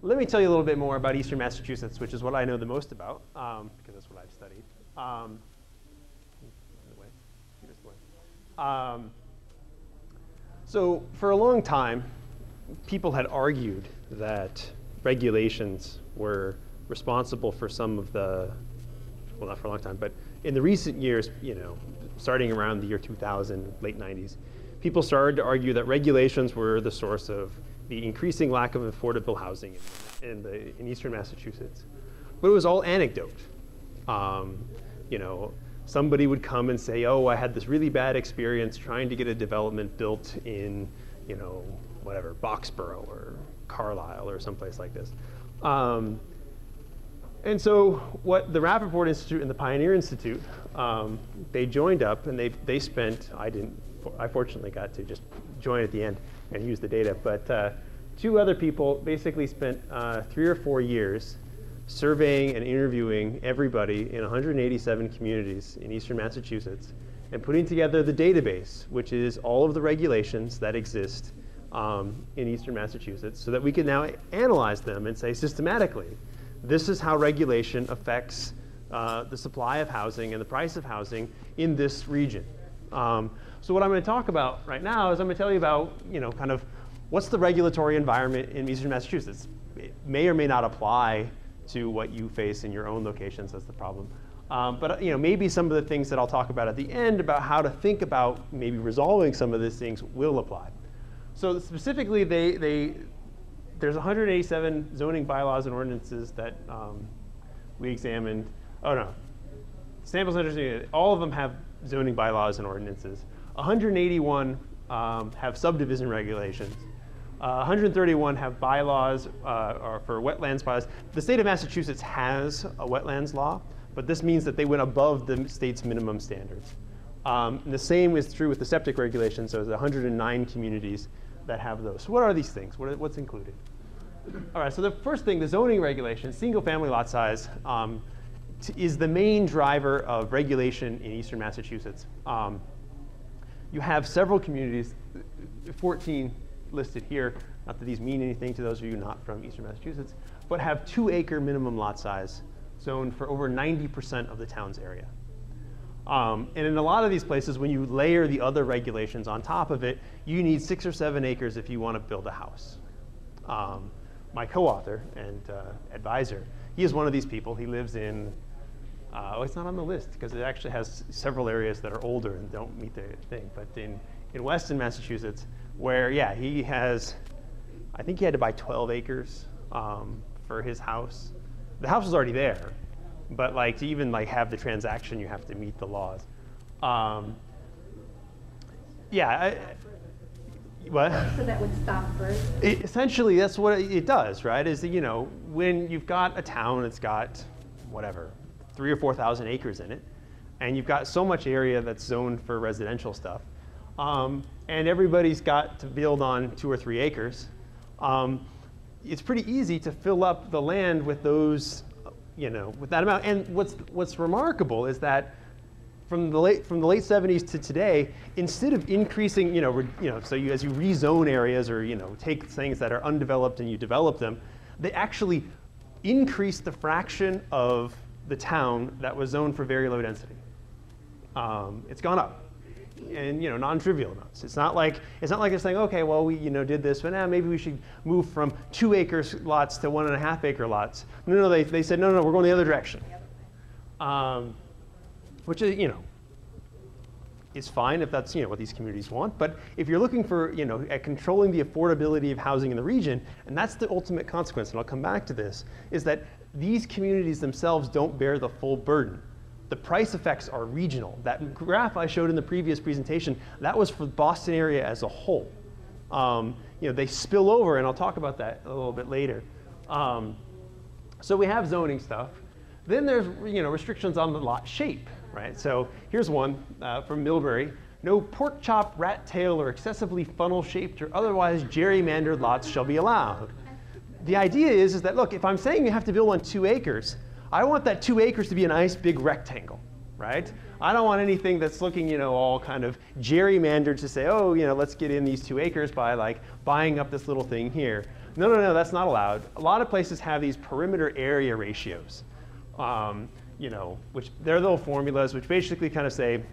let me tell you a little bit more about Eastern Massachusetts, which is what I know the most about, because that's what I've studied. So for a long time, people had argued that regulations were responsible for some of the, well, not for a long time, but in the recent years, starting around the year 2000, late 90s, people started to argue that regulations were the source of the increasing lack of affordable housing in Eastern Massachusetts. But it was all anecdote. Somebody would come and say, oh, I had this really bad experience trying to get a development built in, whatever, Boxborough or Carlisle or someplace like this. And so what the Rappaport Institute and the Pioneer Institute, they joined up and they spent, I fortunately got to just join at the end and use the data, but two other people basically spent 3 or 4 years surveying and interviewing everybody in 187 communities in Eastern Massachusetts and putting together the database, which is all of the regulations that exist in Eastern Massachusetts, so that we can now analyze them and say systematically, this is how regulation affects the supply of housing and the price of housing in this region. So what I'm going to talk about right now is I'm going to tell you about, kind of what's the regulatory environment in Eastern Massachusetts. It may or may not apply to what you face in your own locations. That's the problem. But maybe some of the things that I'll talk about at the end about how to think about maybe resolving some of these things will apply. So specifically, there's 187 zoning bylaws and ordinances that we examined. Oh no, samples understanding, all of them have zoning bylaws and ordinances. 181 have subdivision regulations. 131 have bylaws or for wetlands bylaws. The state of Massachusetts has a wetlands law, but this means that they went above the state's minimum standards. And the same is true with the septic regulations. So there's 109 communities that have those. So what are these things? What's included? All right, so the first thing, the zoning regulation, single family lot size, is the main driver of regulation in Eastern Massachusetts. You have several communities, 14 listed here, not that these mean anything to those of you not from Eastern Massachusetts, but have 2-acre minimum lot size zoned for over 90% of the town's area. And in a lot of these places, when you layer the other regulations on top of it, you need 6 or 7 acres if you want to build a house. My co-author and advisor, he is one of these people. He lives in, it's not on the list because it actually has several areas that are older and don't meet the thing, but in Weston, Massachusetts, where, yeah, he has, I think he had to buy 12 acres for his house. The house was already there, but to even have the transaction, you have to meet the laws. What? So that would stop birth? Essentially, that's what it does, right? Is when you've got a town that's got, whatever, 3,000 or 4,000 acres in it, and you've got so much area that's zoned for residential stuff, and everybody's got to build on 2 or 3 acres, it's pretty easy to fill up the land with those, with that amount. And what's remarkable is that from the late 70s to today, instead of increasing, so as you rezone areas or take things that are undeveloped and you develop them, they actually increase the fraction of the town that was zoned for very low density. It's gone up, and non-trivial amounts. It's not like they're saying, okay, well we did this, but now maybe we should move from 2-acre lots to 1.5-acre lots. No, they said no, we're going the other direction. Which is, is fine if that's what these communities want. But if you're looking for at controlling the affordability of housing in the region, and that's the ultimate consequence, and I'll come back to this, is that these communities themselves don't bear the full burden. The price effects are regional. That graph I showed in the previous presentation, that was for the Boston area as a whole. They spill over, and I'll talk about that a little bit later. So we have zoning stuff. Then there's restrictions on the lot shape, right? So here's one from Millbury. No pork chop, rat tail, or excessively funnel-shaped or otherwise gerrymandered lots shall be allowed. The idea is that, look, if I'm saying you have to build on 2 acres, I want that 2 acres to be a nice big rectangle, right? I don't want anything that's looking, all kind of gerrymandered to say, oh, let's get in these 2 acres by buying up this little thing here. No, that's not allowed. A lot of places have these perimeter area ratios, which they're little formulas which basically kind of say,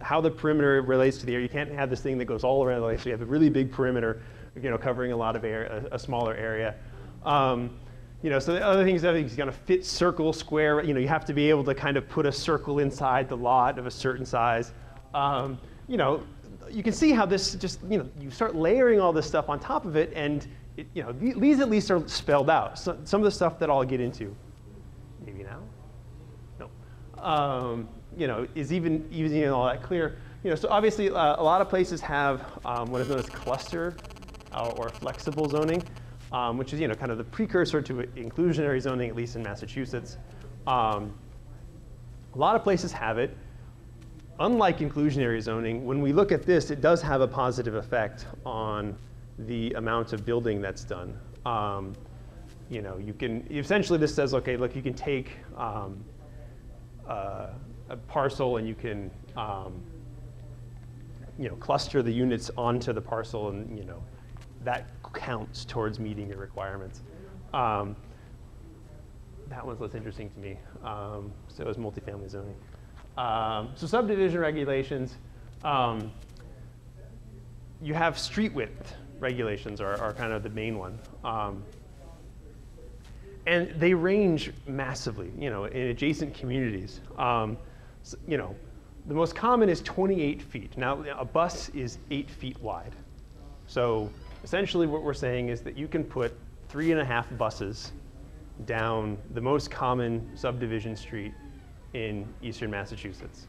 how the perimeter relates to the area. You can't have this thing that goes all around the lake, so you have a really big perimeter, covering a lot of area, a smaller area. So the other things is going to fit circle, square. You have to be able to kind of put a circle inside the lot of a certain size. You can see how this just, you start layering all this stuff on top of it, and these at least are spelled out. So, some of the stuff that I'll get into, maybe now, no, is even all that clear. So obviously a lot of places have what is known as cluster or flexible zoning, which is kind of the precursor to inclusionary zoning, at least in Massachusetts. A lot of places have it. Unlike inclusionary zoning, when we look at this, it does have a positive effect on the amount of building that's done. You can essentially, this says, okay, look, you can take a parcel and you can cluster the units onto the parcel, and that counts towards meeting your requirements. That one's less interesting to me. So is multifamily zoning. So subdivision regulations, you have street width regulations are kind of the main one. And they range massively, in adjacent communities. The most common is 28 feet. Now, a bus is 8 feet wide. So essentially what we're saying is that you can put 3.5 buses down the most common subdivision street in eastern Massachusetts.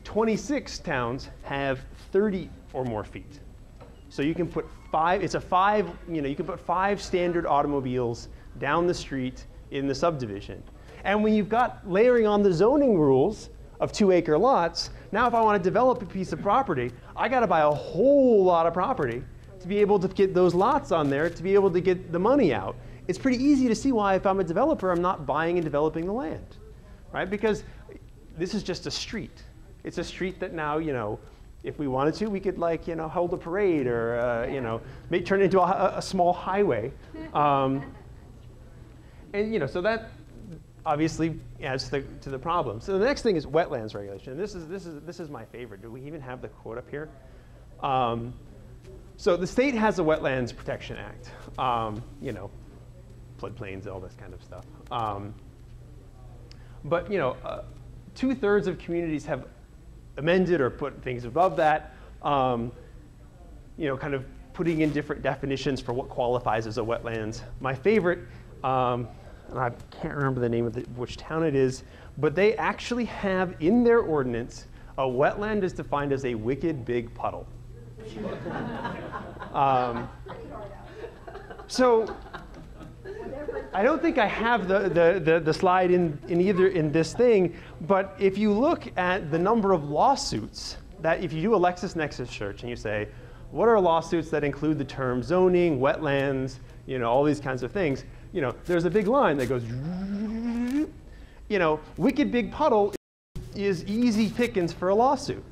26 towns have 30 or more feet. So you can put you can put 5 standard automobiles down the street in the subdivision. And when you've got layering on the zoning rules of 2-acre lots, now if I want to develop a piece of property, I got to buy a whole lot of property to be able to get those lots on there, to be able to get the money out. It's pretty easy to see why, if I'm a developer, I'm not buying and developing the land, right? Because this is just a street. It's a street that now, if we wanted to, we could hold a parade or, turn it into a small highway. And, so that obviously adds to the problem. So the next thing is wetlands regulation. This is my favorite. Do we even have the quote up here? So the state has a Wetlands Protection Act. Floodplains, all this kind of stuff. But 2/3 of communities have amended or put things above that, kind of putting in different definitions for what qualifies as a wetlands. My favorite, and I can't remember the name of which town it is, but they actually have in their ordinance, a wetland is defined as a wicked big puddle. So I don't think I have the slide in this thing, but if you look at the number of lawsuits that, if you do a LexisNexis search and you say, what are lawsuits that include the term zoning, wetlands, all these kinds of things, there's a big line that goes, wicked big puddle is easy pickings for a lawsuit.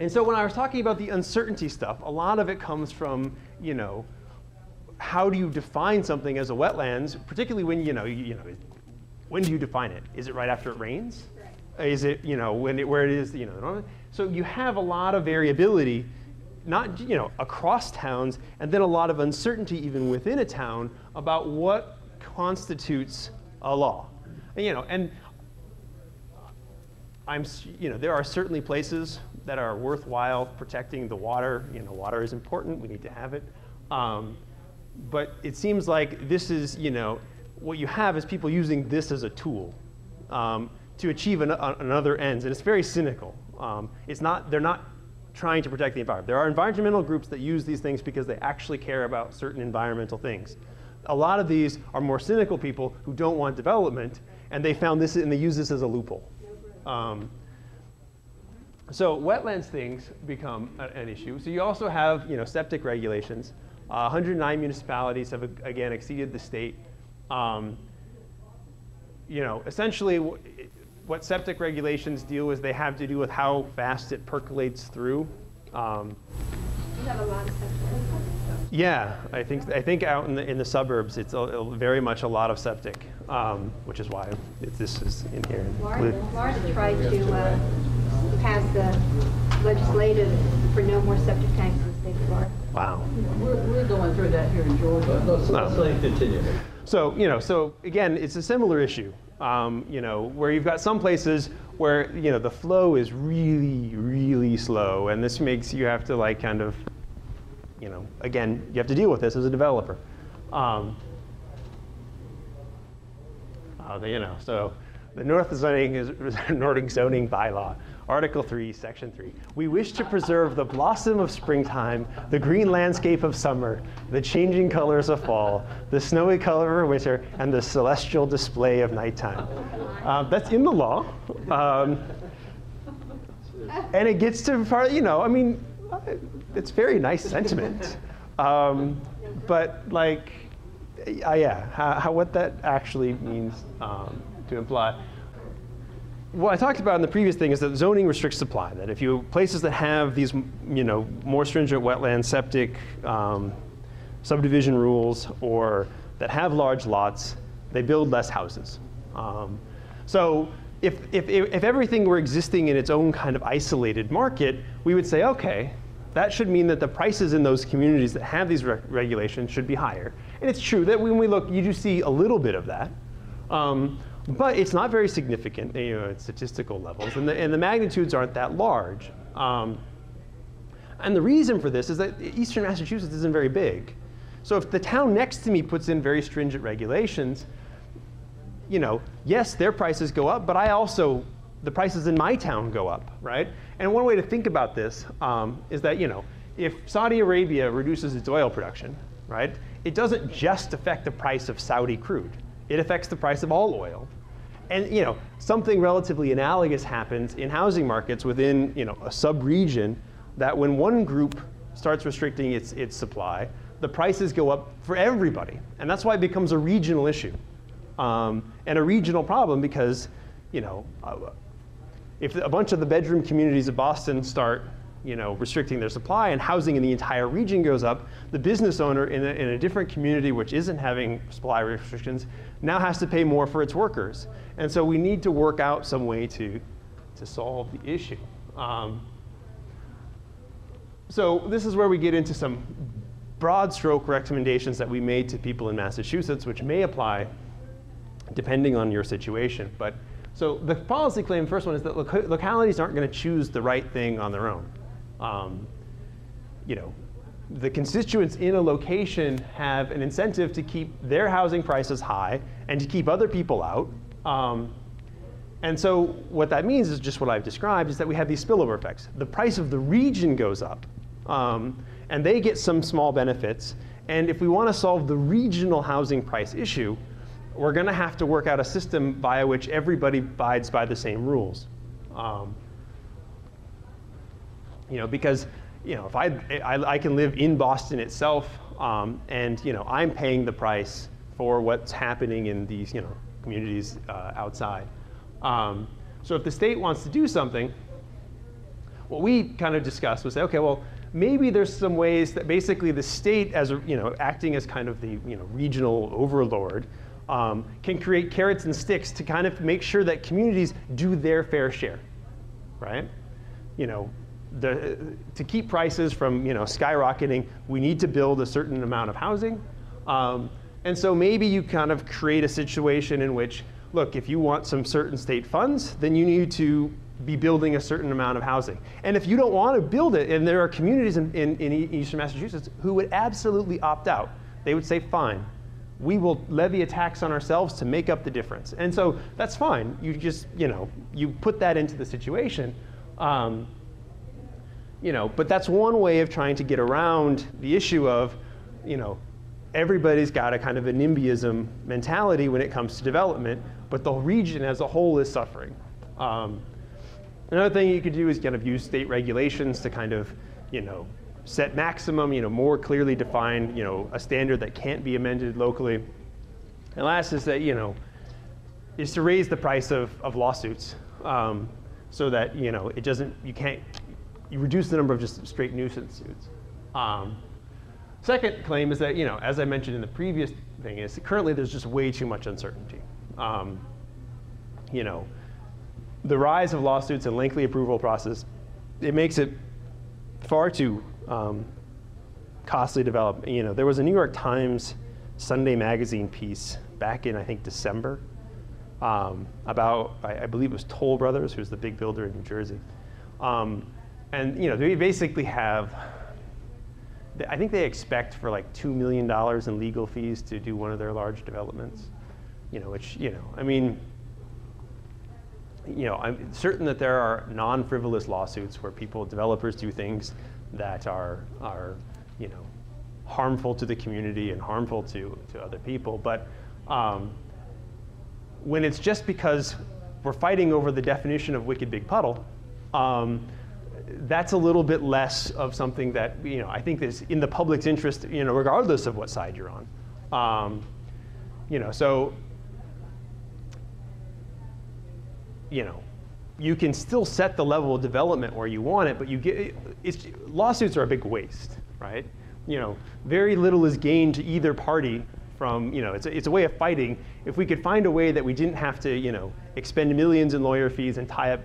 And so when I was talking about the uncertainty stuff, a lot of it comes from, how do you define something as a wetlands, particularly when, when do you define it? Is it right after it rains? Right. Is it, where it is, so you have a lot of variability, not, across towns, and then a lot of uncertainty even within a town about what constitutes a law. And there are certainly places that are worthwhile protecting the water. Water is important, we need to have it. But it seems like this is, what you have is people using this as a tool to achieve another ends, and it's very cynical. They're not trying to protect the environment. There are environmental groups that use these things because they actually care about certain environmental things. A lot of these are more cynical people who don't want development, and they found this and they use this as a loophole. So wetlands things become an issue. So you also have, septic regulations. 109 municipalities have, again, exceeded the state. Essentially, what septic regulations deal with, they have to do with how fast it percolates through You have a lot of septic. Yeah, I think out in the suburbs, it's very much a lot of septic, which is why this is in here. Florida tried to pass the legislative for no more septic tanks in the state of Florida. Wow. We're going through that here in Georgia. Let's continue. So again, it's a similar issue. Where you've got some places where the flow is really, really slow, and this makes you have to like kind of, again, you have to deal with this as a developer. So the Nordic zoning bylaw, Article 3, Section 3. We wish to preserve the blossom of springtime, the green landscape of summer, the changing colors of fall, the snowy color of winter, and the celestial display of nighttime. That's in the law. And it gets to part, it's very nice sentiment. But like, what that actually means to imply. What I talked about in the previous thing is that zoning restricts supply. That if you places that have these, more stringent wetland septic subdivision rules, or that have large lots, they build less houses. So if everything were existing in its own kind of isolated market, we would say, okay, that should mean that the prices in those communities that have these regulations should be higher. And it's true that when we look, you do see a little bit of that. But it's not very significant, at statistical levels, and the magnitudes aren't that large. And the reason for this is that Eastern Massachusetts isn't very big. So if the town next to me puts in very stringent regulations, yes, their prices go up, but the prices in my town go up, right? And one way to think about this is that, if Saudi Arabia reduces its oil production, right, it doesn't just affect the price of Saudi crude. It affects the price of all oil. And something relatively analogous happens in housing markets within a sub-region, that when one group starts restricting its supply, the prices go up for everybody. And that's why it becomes a regional issue. And a regional problem because if a bunch of the bedroom communities of Boston start restricting their supply and housing in the entire region goes up, the business owner in a different community which isn't having supply restrictions now has to pay more for its workers. And so we need to work out some way to solve the issue. So this is where we get into some broad stroke recommendations that we made to people in Massachusetts, which may apply depending on your situation. But so the policy claim, first one, is that localities aren't going to choose the right thing on their own. The constituents in a location have an incentive to keep their housing prices high and to keep other people out. And so what that means is just what I've described, is that we have these spillover effects. The price of the region goes up, and they get some small benefits. And if we want to solve the regional housing price issue, we're going to have to work out a system via which everybody abides by the same rules. Because if I can live in Boston itself, and I'm paying the price for what's happening in these communities outside. So if the state wants to do something, what we kind of discussed was say, okay, well, maybe there's some ways that basically the state, as acting as kind of the regional overlord, can create carrots and sticks to kind of make sure that communities do their fair share, right? To keep prices from skyrocketing, we need to build a certain amount of housing. And so maybe you kind of create a situation in which, look, if you want some certain state funds, then you need to be building a certain amount of housing. And if you don't want to build it, and there are communities in Eastern Massachusetts who would absolutely opt out, they would say, fine, we will levy a tax on ourselves to make up the difference. And so that's fine. You just, you put that into the situation. But that's one way of trying to get around the issue of, everybody's got a kind of a NIMBYism mentality when it comes to development, but the region as a whole is suffering. Another thing you could do is kind of use state regulations to kind of, set maximum, more clearly define, a standard that can't be amended locally. And last is that, is to raise the price of lawsuits so that, it doesn't, you can't you reduce the number of just straight nuisance suits. Second claim is that, as I mentioned in the previous thing, is currently there's just way too much uncertainty. The rise of lawsuits and lengthy approval process, it makes it far too costly to develop. There was a New York Times Sunday magazine piece back in, I think, December about, I believe it was Toll Brothers, who's the big builder in New Jersey. They basically have, I think they expect for like $2 million in legal fees to do one of their large developments. I'm certain that there are non-frivolous lawsuits where developers do things that are harmful to the community and harmful to other people. But when it's just because we're fighting over the definition of wicked big puddle, that's a little bit less of something that I think is in the public's interest, regardless of what side you're on. So you can still set the level of development where you want it, but lawsuits are a big waste, right? Very little is gained to either party from, it's a way of fighting. If we could find a way that we didn't have to, expend millions in lawyer fees and tie up,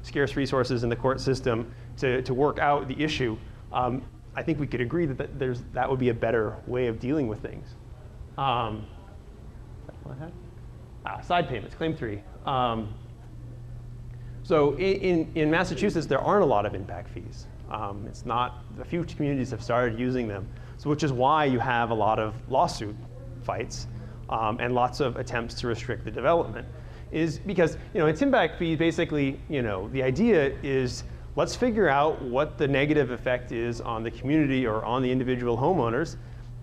scarce resources in the court system to work out the issue, I think we could agree that would be a better way of dealing with things. Side payments, claim 3. So in Massachusetts, there aren't a lot of impact fees. It's not, a few communities have started using them, so which is why you have a lot of lawsuit fights and lots of attempts to restrict the development, is because it's impact fee. Basically, the idea is let's figure out what the negative effect is on the community or on the individual homeowners,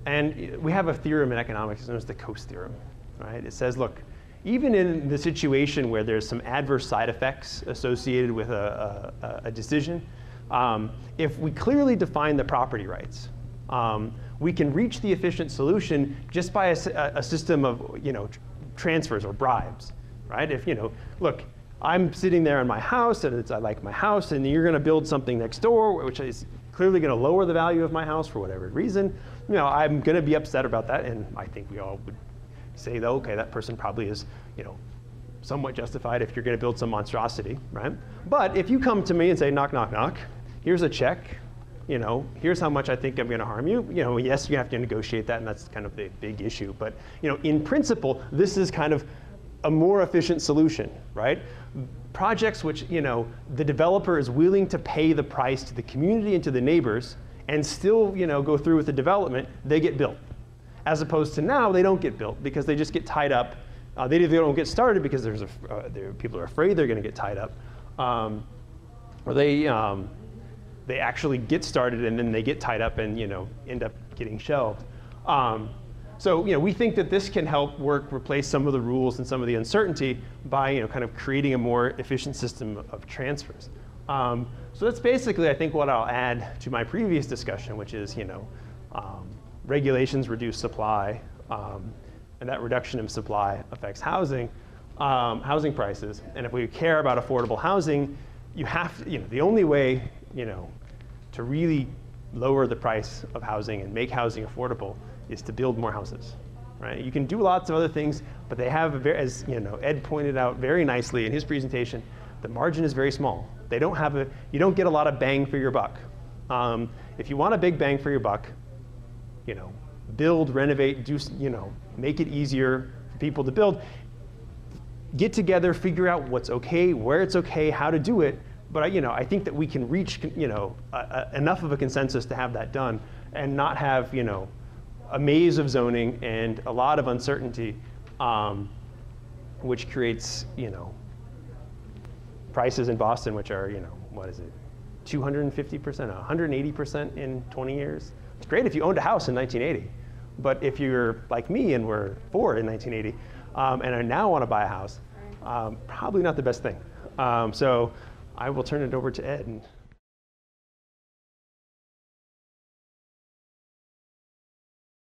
and we have a theorem in economics known as the Coase theorem, right? It says, look, even in the situation where there's some adverse side effects associated with a decision, if we clearly define the property rights, we can reach the efficient solution just by a system of transfers or bribes, right? If look, I'm sitting there in my house and I like my house, and you're going to build something next door which is clearly going to lower the value of my house for whatever reason, I'm going to be upset about that, and I think we all would say, though, okay, that person probably is, somewhat justified if you're going to build some monstrosity, right? But if you come to me and say, knock, knock, knock, here's a check, here's how much I think I'm going to harm you. Yes, you have to negotiate that, and that's kind of the big issue. But in principle, this is kind of a more efficient solution, right? Projects which the developer is willing to pay the price to the community and to the neighbors, and still go through with the development, they get built. As opposed to now, they don't get built because they just get tied up. They don't get started because people are afraid they're going to get tied up, or they actually get started and then they get tied up and end up getting shelved. So we think that this can help replace some of the rules and some of the uncertainty by kind of creating a more efficient system of transfers. So that's basically, I think, what I'll add to my previous discussion, which is regulations reduce supply, and that reduction in supply affects housing prices. And if we care about affordable housing, you have to, the only way, to really lower the price of housing and make housing affordable is to build more houses, right? You can do lots of other things, but they have, as Ed pointed out very nicely in his presentation, the margin is very small. You don't get a lot of bang for your buck. If you want a big bang for your buck, build, renovate, make it easier for people to build. Get together, figure out what's okay, where it's okay, how to do it. But I think that we can reach enough of a consensus to have that done, and not have a maze of zoning and a lot of uncertainty, which creates prices in Boston which are 250%, 180% in 20 years. It's great if you owned a house in 1980, but if you're like me and were 4 in 1980 and I now want to buy a house, probably not the best thing. So I will turn it over to Ed.